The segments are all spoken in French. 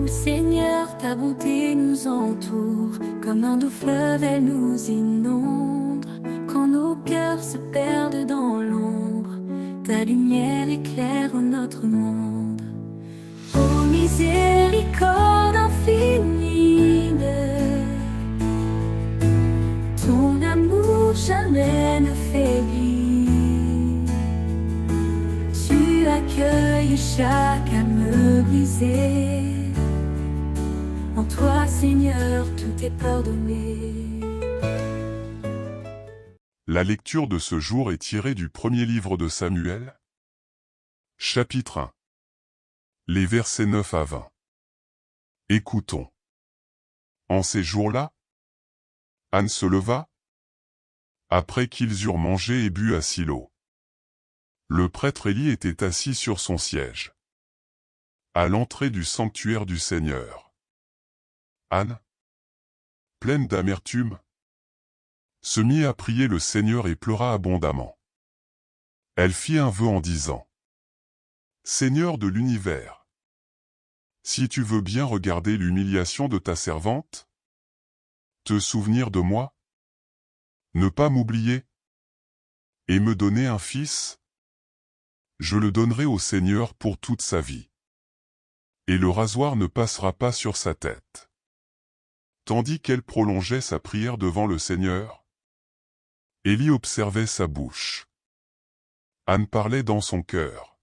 Ô Seigneur, ta bonté nous entoure, comme un doux fleuve, elle nous inonde. Quand nos cœurs se perdent dans l'ombre, ta lumière éclaire notre monde. Ô miséricorde infinie, ton amour jamais ne faiblit. Tu accueilles chaque âme brisée. En toi, Seigneur, tout est pardonné. La lecture de ce jour est tirée du premier livre de Samuel, chapitre 1. Les versets 9 à 20. Écoutons. En ces jours-là, Anne se leva, après qu'ils eurent mangé et bu à Silo. Le prêtre Élie était assis sur son siège, à l'entrée du sanctuaire du Seigneur. Anne, pleine d'amertume, se mit à prier le Seigneur et pleura abondamment. Elle fit un vœu en disant : Seigneur de l'univers, si tu veux bien regarder l'humiliation de ta servante, te souvenir de moi, ne pas m'oublier, et me donner un fils, je le donnerai au Seigneur pour toute sa vie. Et le rasoir ne passera pas sur sa tête. Tandis qu'elle prolongeait sa prière devant le Seigneur, Élie observait sa bouche. Anne parlait dans son cœur.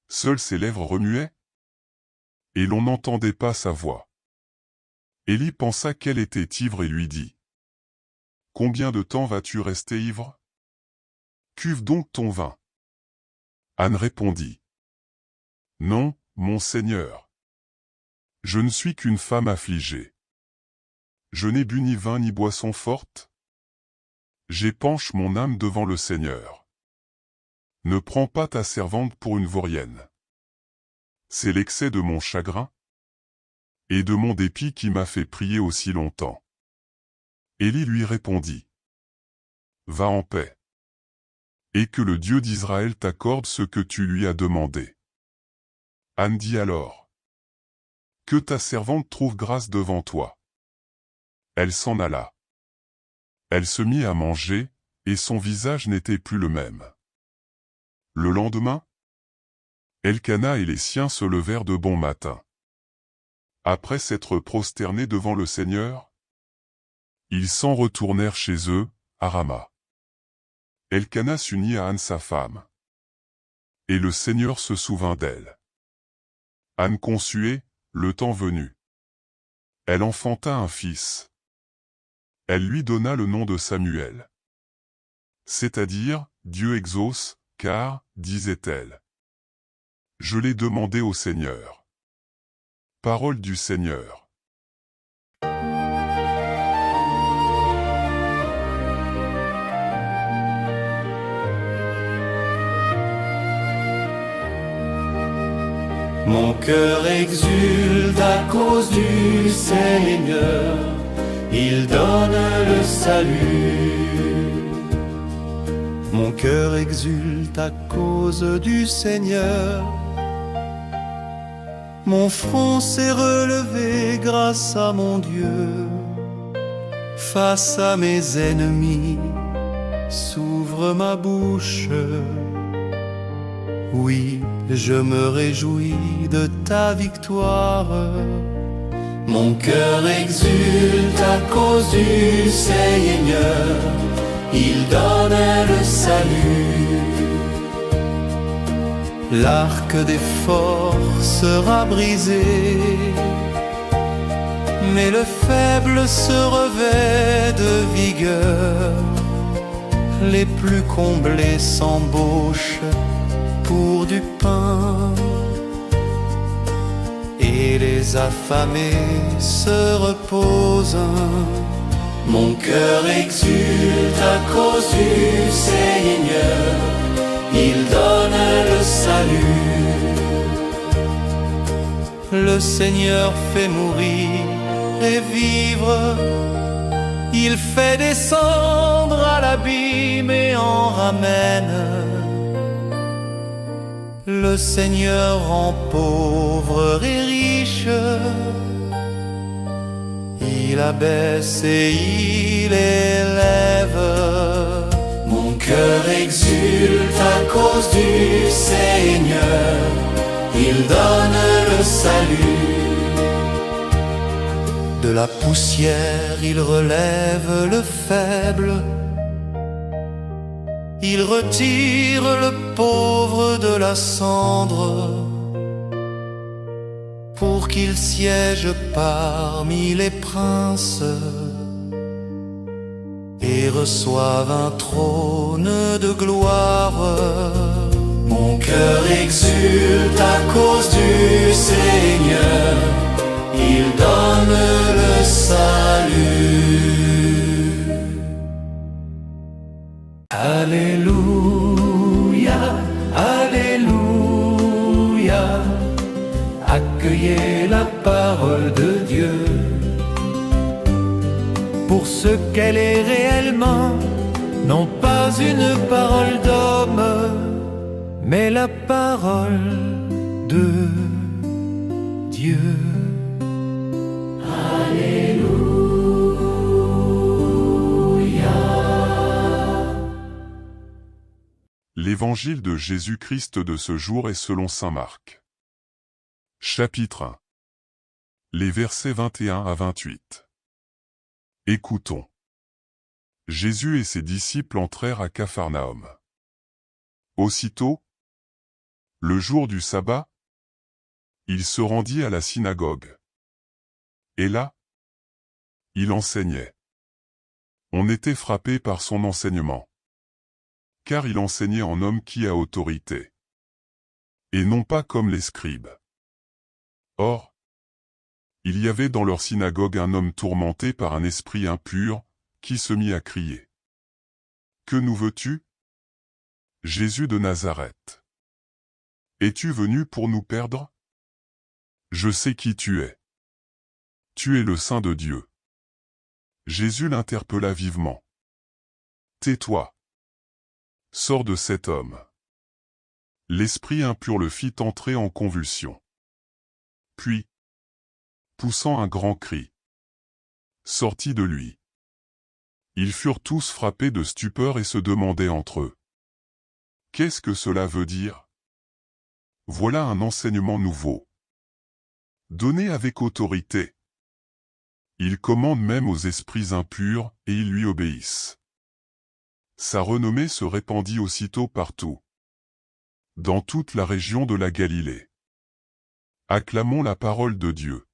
Seules ses lèvres remuaient, et l'on n'entendait pas sa voix. Élie pensa qu'elle était ivre et lui dit : Combien de temps vas-tu rester ivre ? Cuve donc ton vin. Anne répondit : Non, mon Seigneur. Je ne suis qu'une femme affligée. Je n'ai bu ni vin ni boisson forte. J'épanche mon âme devant le Seigneur. Ne prends pas ta servante pour une vaurienne. C'est l'excès de mon chagrin et de mon dépit qui m'a fait prier aussi longtemps. Élie lui répondit : Va en paix, et que le Dieu d'Israël t'accorde ce que tu lui as demandé. Anne dit alors : Que ta servante trouve grâce devant toi. Elle s'en alla. Elle se mit à manger, et son visage n'était plus le même. Le lendemain, Elkana et les siens se levèrent de bon matin. Après s'être prosternés devant le Seigneur, ils s'en retournèrent chez eux, à Rama. Elkana s'unit à Anne sa femme. Et le Seigneur se souvint d'elle. Anne conçut, le temps venu. Elle enfanta un fils. Elle lui donna le nom de Samuel. C'est-à-dire, Dieu exauce, car, disait-elle, je l'ai demandé au Seigneur. Parole du Seigneur. Mon cœur exulte à cause du Seigneur, il donne le salut. Mon cœur exulte à cause du Seigneur. Mon front s'est relevé grâce à mon Dieu. Face à mes ennemis, s'ouvre ma bouche. Oui, je me réjouis de ta victoire. Mon cœur exulte à cause du Seigneur, il donne le salut. L'arc des forts sera brisé, mais le faible se revêt de vigueur. Les plus comblés s'embauchent pour du pain, et les affamés se reposent. Mon cœur exulte à cause du Seigneur, il donne le salut. Le Seigneur fait mourir et vivre, il fait descendre à l'abîme et en ramène. Le Seigneur rend pauvre et riche, il abaisse et il élève. Mon cœur exulte à cause du Seigneur, il donne le salut. De la poussière il relève le faible, il retire le pauvre de la cendre, pour qu'il siège parmi les princes et reçoive un trône de gloire. Mon cœur exulte à cause du Seigneur, il donne le salut. Alléluia, Alléluia, accueillez la parole de Dieu pour ce qu'elle est réellement, non pas une parole d'homme, mais la parole de Dieu. L'évangile de Jésus-Christ de ce jour est selon saint Marc. Chapitre 1. Les versets 21 à 28. Écoutons. Jésus et ses disciples entrèrent à Capharnaüm. Aussitôt, le jour du sabbat, il se rendit à la synagogue. Et là, il enseignait. On était frappé par son enseignement, car il enseignait en homme qui a autorité, et non pas comme les scribes. Or, il y avait dans leur synagogue un homme tourmenté par un esprit impur, qui se mit à crier. « Que nous veux-tu, Jésus de Nazareth? Es-tu venu pour nous perdre? Je sais qui tu es. Tu es le Saint de Dieu. » Jésus l'interpella vivement. « Tais-toi. Sors de cet homme. » L'esprit impur le fit entrer en convulsion. Puis, poussant un grand cri, sortit de lui. Ils furent tous frappés de stupeur et se demandaient entre eux: « Qu'est-ce que cela veut dire? Voilà un enseignement nouveau, donné avec autorité. Il commande même aux esprits impurs, et ils lui obéissent. » Sa renommée se répandit aussitôt partout, dans toute la région de la Galilée. Acclamons la parole de Dieu.